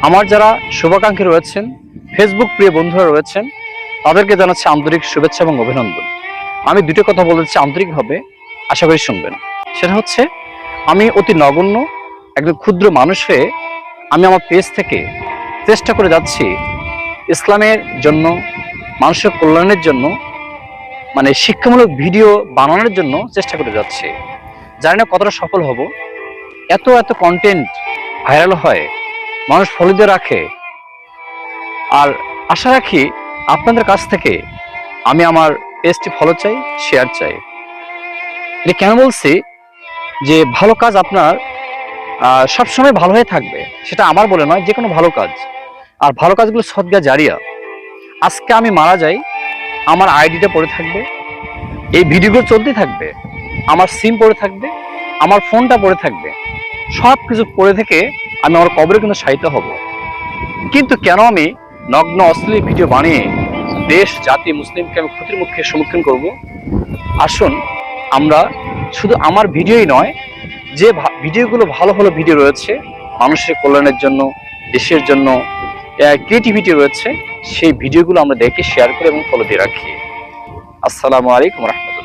আমার যারা শুভাকাঙ্ক্ষী রয়েছেন, ফেসবুক প্রিয় বন্ধুরা রয়েছেন, তাদেরকে জানাচ্ছি আন্তরিক শুভেচ্ছা এবং অভিনন্দন। আমি দুটো কথা বলেছি আন্তরিকভাবে, আশা করি শুনবেন। সেটা হচ্ছে, আমি অতি নগণ্য একজন ক্ষুদ্র মানুষ হয়ে আমি আমার পেজ থেকে চেষ্টা করে যাচ্ছি ইসলামের জন্য, মানুষের কল্যাণের জন্য, মানে শিক্ষামূলক ভিডিও বানানোর জন্য চেষ্টা করে যাচ্ছি। জানি না কতটা সফল হব। এত এত কন্টেন্ট ভাইরাল হয়, মানুষ ফলো দিয়ে রাখে। আর আশা রাখি আপনাদের কাছ থেকে আমি আমার পেজটি ফলো চাই, শেয়ার চাই। এটা কেন বলছি, যে ভালো কাজ আপনার সবসময় ভালো হয়ে থাকবে, সেটা আমার বলে নয়, যে কোনো ভালো কাজ। আর ভালো কাজগুলো সদকা জারিয়া। আজকে আমি মারা যাই, আমার আইডিটা পড়ে থাকবে, এই ভিডিওগুলো চলতে থাকবে, আমার সিম পড়ে থাকবে, আমার ফোনটা পড়ে থাকবে, সব কিছু পড়ে থেকে আমি আমার কবরে কিন্তু শায়িত হব। কিন্তু কেন আমি নগ্ন অশ্লীল ভিডিও বানিয়ে দেশ জাতি মুসলিমকে আমি ক্ষতির মুখে সম্মুখীন করব? আসুন, আমরা শুধু আমার ভিডিওই নয়, যে ভিডিওগুলো ভালো ভালো ভিডিও রয়েছে মানুষের কল্যাণের জন্য, দেশের জন্য, ক্রিয়েটিভিটি রয়েছে, সেই ভিডিওগুলো আমরা দেখে শেয়ার করে এবং ফলো দিয়ে রাখি। আসসালামু আলাইকুম রহমতুল্লাহ।